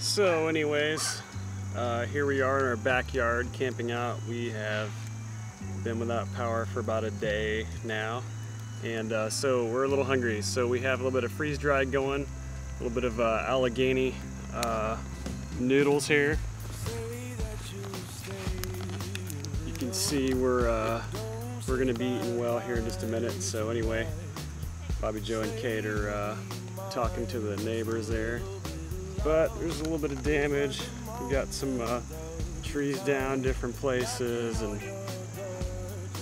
So anyways, here we are in our backyard camping out. We have been without power for about a day now, and so we're a little hungry. So we have a little bit of freeze-dried going, a little bit of Allegheny noodles here. You can see we're gonna be eating well here in just a minute. So anyway, Bobby, Joe, and Kate are talking to the neighbors there. But there's a little bit of damage. We got some trees down different places, and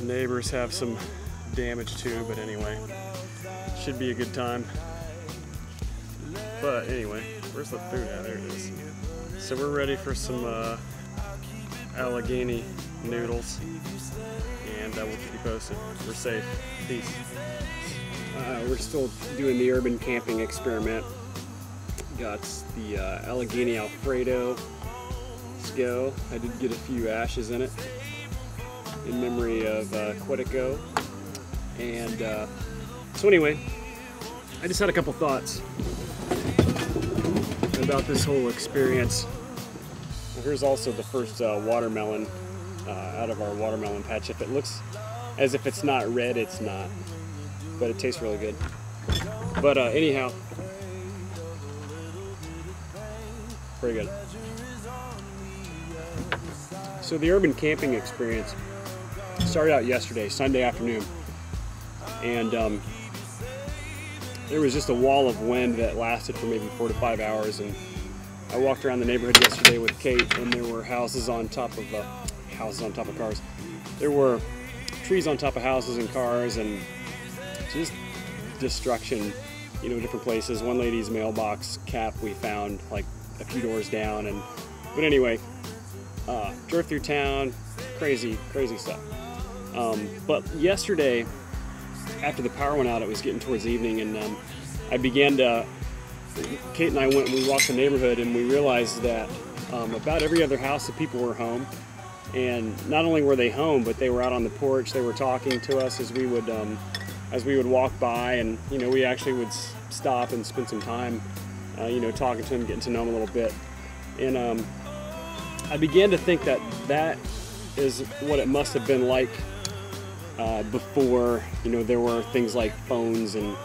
the neighbors have some damage too. But anyway, should be a good time. But anyway, where's the food at? There it is. So we're ready for some Allegheny noodles, and we'll keep you posted. We're safe. Peace. We're still doing the urban camping experiment. Got the Allegheny Alfredo. Let's go. I did get a few ashes in it in memory of Quetico. And so anyway, I just had a couple thoughts about this whole experience. Here's also the first watermelon out of our watermelon patch. If it looks as if it's not red, it's not. But it tastes really good. But anyhow, very good. So the urban camping experience started out yesterday, Sunday afternoon, and there was just a wall of wind that lasted for maybe 4 to 5 hours. And I walked around the neighborhood yesterday with Kate, and there were houses on top of cars. There were trees on top of houses and cars, and just destruction, you know, different places. One lady's mailbox cap we found like a few doors down, but anyway, drove through town, crazy stuff. But yesterday, after the power went out, it was getting towards evening, and Kate and I went and we walked the neighborhood, and we realized that about every other house the people were home. And not only were they home, but they were out on the porch. They were talking to us as we would walk by, and you know, we actually would stop and spend some time you know, talking to them, getting to know them a little bit. And I began to think that is what it must have been like before, you know, there were things like phones and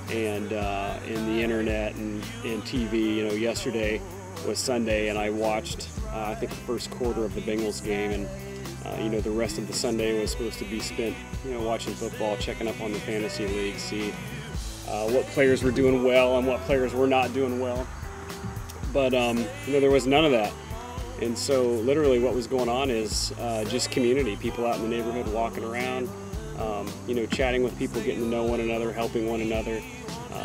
the internet and TV. You know, yesterday was Sunday, and I watched I think the first quarter of the Bengals game, and you know, the rest of the Sunday was supposed to be spent, you know, watching football, checking up on the fantasy league, see what players were doing well and what players were not doing well. But you know, there was none of that. And so literally what was going on is just community, people out in the neighborhood walking around, you know, chatting with people, getting to know one another, helping one another,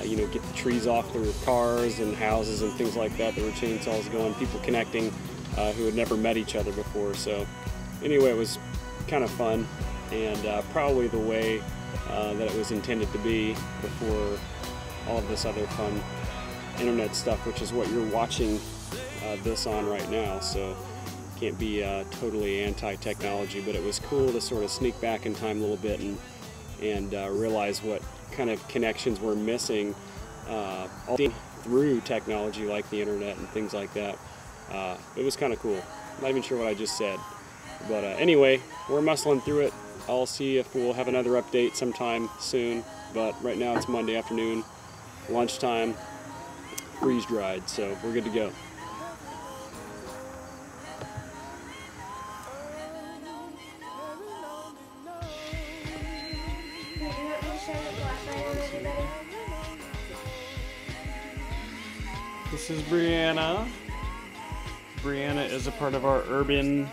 you know, get the trees off their cars and houses and things like that. There were chainsaws going, people connecting who had never met each other before. So anyway, it was kind of fun, and probably the way that it was intended to be before all of this other fun internet stuff, which is what you're watching this on right now. So can't be totally anti-technology, but it was cool to sort of sneak back in time a little bit and realize what kind of connections we're missing all through technology like the internet and things like that. It was kind of cool. I'm not even sure what I just said. But anyway, we're muscling through it. I'll see if we'll have another update sometime soon. But right now it's Monday afternoon, lunchtime, freeze-dried, so we're good to go. This is Brianna. Brianna is a part of our urban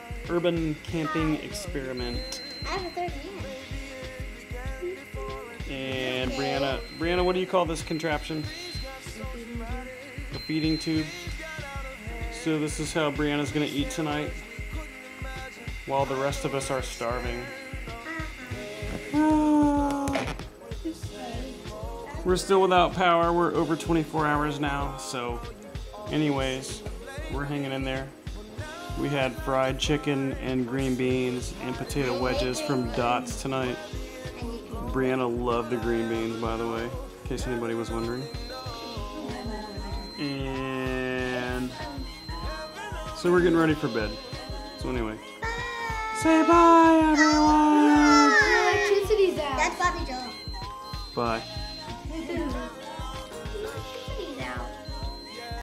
camping experiment. I have a third hand. And Brianna, what do you call this contraption? The feeding tube. So this is how Brianna's gonna eat tonight, while the rest of us are starving. We're still without power. We're over 24 hours now. So anyways, we're hanging in there. We had fried chicken and green beans and potato wedges from Dots tonight. Brianna loved the green beans, by the way, in case anybody was wondering. And So we're getting ready for bed. So anyway, say bye, everyone. Electricity's out. That's Bobby Joe. Bye.